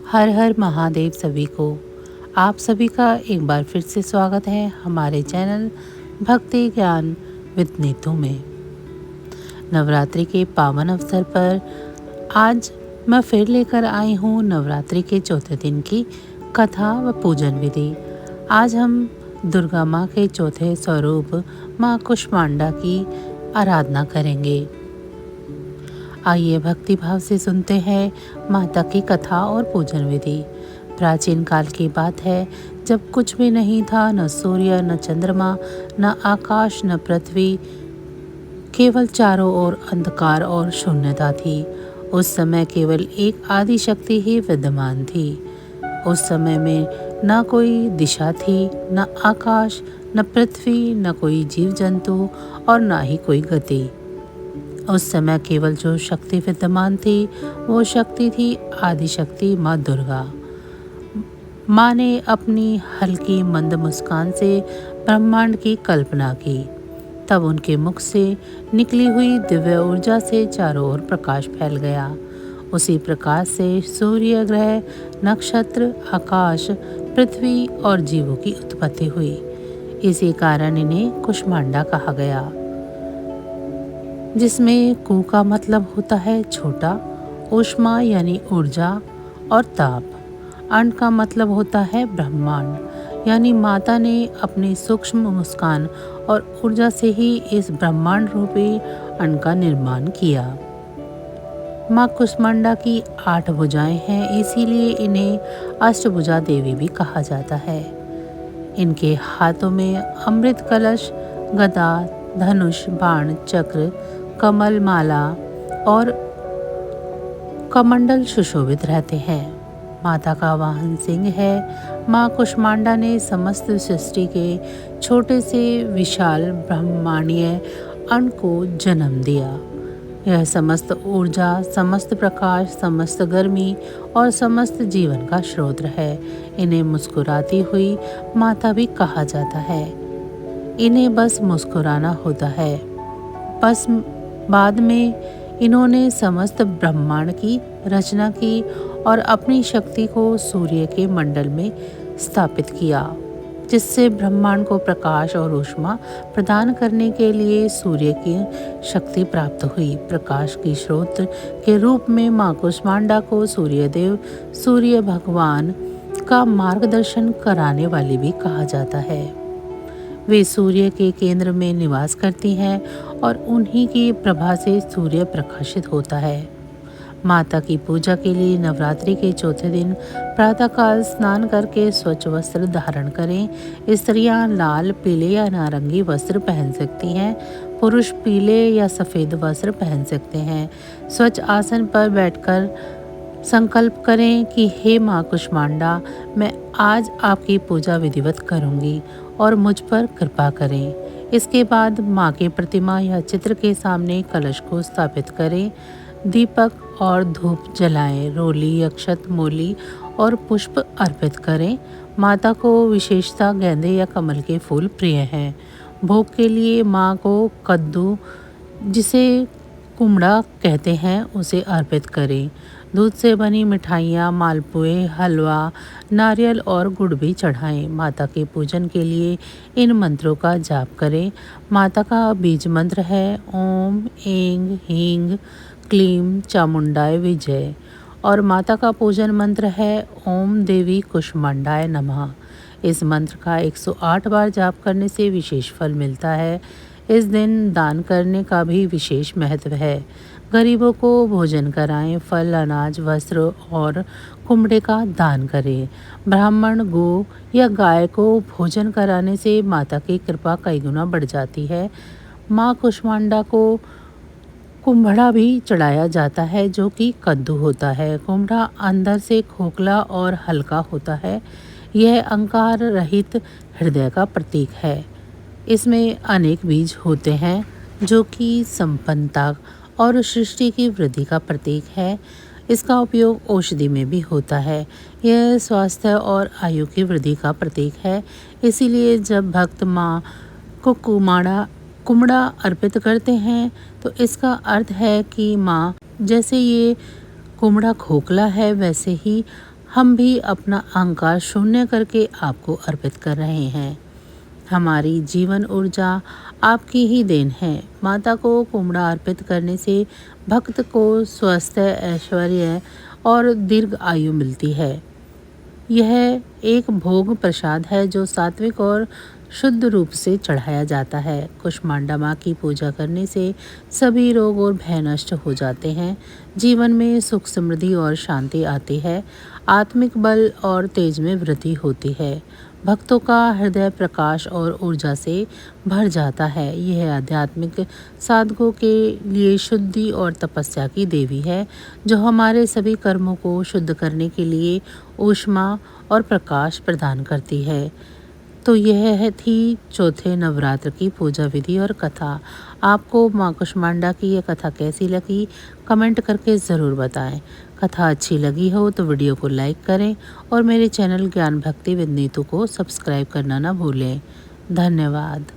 हर हर महादेव सभी को। आप सभी का एक बार फिर से स्वागत है हमारे चैनल भक्ति ज्ञान विद नीतू में। नवरात्रि के पावन अवसर पर आज मैं फिर लेकर आई हूँ नवरात्रि के चौथे दिन की कथा व पूजन विधि। आज हम दुर्गा माँ के चौथे स्वरूप माँ कुष्मांडा की आराधना करेंगे। आइए भक्ति भाव से सुनते हैं माता की कथा और पूजन विधि। प्राचीन काल की बात है, जब कुछ भी नहीं था, न सूर्य, न चंद्रमा, न आकाश, न पृथ्वी, केवल चारों ओर अंधकार और शून्यता थी। उस समय केवल एक आदि शक्ति ही विद्यमान थी। उस समय में न कोई दिशा थी, न आकाश, न पृथ्वी, न कोई जीव जंतु और न ही कोई गति। उस समय केवल जो शक्ति विद्यमान थी वो शक्ति थी आदि शक्ति माँ दुर्गा। माँ ने अपनी हल्की मंद मुस्कान से ब्रह्मांड की कल्पना की। तब उनके मुख से निकली हुई दिव्य ऊर्जा से चारों ओर प्रकाश फैल गया। उसी प्रकाश से सूर्य, ग्रह, नक्षत्र, आकाश, पृथ्वी और जीवों की उत्पत्ति हुई। इसी कारण इन्हें कुष्मांडा कहा गया, जिसमें कु का मतलब होता है छोटा, ऊष्मा यानी ऊर्जा और ताप, अंड का मतलब होता है ब्रह्मांड, यानी माता ने अपनी सूक्ष्म मुस्कान और ऊर्जा से ही इस ब्रह्मांड रूपी अंड का निर्माण किया। माँ कुष्मांडा की 8 भुजाएं हैं, इसीलिए इन्हें अष्टभुजा देवी भी कहा जाता है। इनके हाथों में अमृत कलश, गदा, धनुष, बाण, चक्र, कमल, माला और कमंडल सुशोभित रहते हैं। माता का वाहन सिंह है। माँ कुष्मांडा ने समस्त सृष्टि के छोटे से विशाल ब्रह्मांडीय अंड को जन्म दिया। यह समस्त ऊर्जा, समस्त प्रकाश, समस्त गर्मी और समस्त जीवन का स्रोत है। इन्हें मुस्कुराती हुई माता भी कहा जाता है। इन्हें बस मुस्कुराना होता है। बस बाद में इन्होंने समस्त ब्रह्मांड की रचना की और अपनी शक्ति को सूर्य के मंडल में स्थापित किया, जिससे ब्रह्मांड को प्रकाश और ऊष्मा प्रदान करने के लिए सूर्य की शक्ति प्राप्त हुई। प्रकाश की स्रोत के रूप में माँ कुष्मांडा को सूर्यदेव, सूर्य भगवान का मार्गदर्शन कराने वाली भी कहा जाता है। वे सूर्य के केंद्र में निवास करती हैं और उन्हीं की प्रभा से सूर्य प्रकाशित होता है। माता की पूजा के लिए नवरात्रि के चौथे दिन प्रातःकाल स्नान करके स्वच्छ वस्त्र धारण करें। स्त्रियां लाल, पीले या नारंगी वस्त्र पहन सकती हैं। पुरुष पीले या सफ़ेद वस्त्र पहन सकते हैं। स्वच्छ आसन पर बैठकर संकल्प करें कि हे माँ कुष्मांडा, मैं आज आपकी पूजा विधिवत करूँगी और मुझ पर कृपा करें। इसके बाद माँ की प्रतिमा या चित्र के सामने कलश को स्थापित करें। दीपक और धूप जलाएं। रोली, अक्षत, मूली और पुष्प अर्पित करें। माता को विशेषता गेंदे या कमल के फूल प्रिय हैं। भोग के लिए माँ को कद्दू, जिसे कुमड़ा कहते हैं, उसे अर्पित करें। दूध से बनी मिठाइयाँ, मालपुए, हलवा, नारियल और गुड़ भी चढ़ाएं। माता के पूजन के लिए इन मंत्रों का जाप करें। माता का बीज मंत्र है ओम ऐं ह्रीं क्लीं चामुंडाय विजय और माता का पूजन मंत्र है ओम देवी कुष्मांडाय नमः। इस मंत्र का 108 बार जाप करने से विशेष फल मिलता है। इस दिन दान करने का भी विशेष महत्व है। गरीबों को भोजन कराएं। फल, अनाज, वस्त्र और कुमड़े का दान करें। ब्राह्मण, गौ या गाय को भोजन कराने से माता की कृपा कई गुना बढ़ जाती है। माँ कुष्मांडा को कुम्भड़ा भी चढ़ाया जाता है, जो कि कद्दू होता है। कुम्भड़ा अंदर से खोखला और हल्का होता है। यह अहंकार रहित हृदय का प्रतीक है। इसमें अनेक बीज होते हैं, जो कि संपन्नता और सृष्टि की वृद्धि का प्रतीक है। इसका उपयोग औषधि में भी होता है। यह स्वास्थ्य और आयु की वृद्धि का प्रतीक है। इसीलिए जब भक्त माँ को कुमड़ा अर्पित करते हैं तो इसका अर्थ है कि माँ, जैसे ये कुमड़ा खोखला है, वैसे ही हम भी अपना अहंकार शून्य करके आपको अर्पित कर रहे हैं। हमारी जीवन ऊर्जा आपकी ही देन है। माता को कुमड़ा अर्पित करने से भक्त को स्वास्थ्य, ऐश्वर्य और दीर्घ आयु मिलती है। यह एक भोग प्रसाद है जो सात्विक और शुद्ध रूप से चढ़ाया जाता है। कुष्मांडा माँ की पूजा करने से सभी रोग और भय नष्ट हो जाते हैं। जीवन में सुख, समृद्धि और शांति आती है। आत्मिक बल और तेज में वृद्धि होती है। भक्तों का हृदय प्रकाश और ऊर्जा से भर जाता है। यह आध्यात्मिक साधकों के लिए शुद्धि और तपस्या की देवी है, जो हमारे सभी कर्मों को शुद्ध करने के लिए ऊष्मा और प्रकाश प्रदान करती है। तो यह थी चौथे नवरात्र की पूजा विधि और कथा। आपको माँ कुष्मांडा की यह कथा कैसी लगी, कमेंट करके ज़रूर बताएं। कथा अच्छी लगी हो तो वीडियो को लाइक करें और मेरे चैनल ज्ञान भक्ति विद नीतू को सब्सक्राइब करना ना भूलें। धन्यवाद।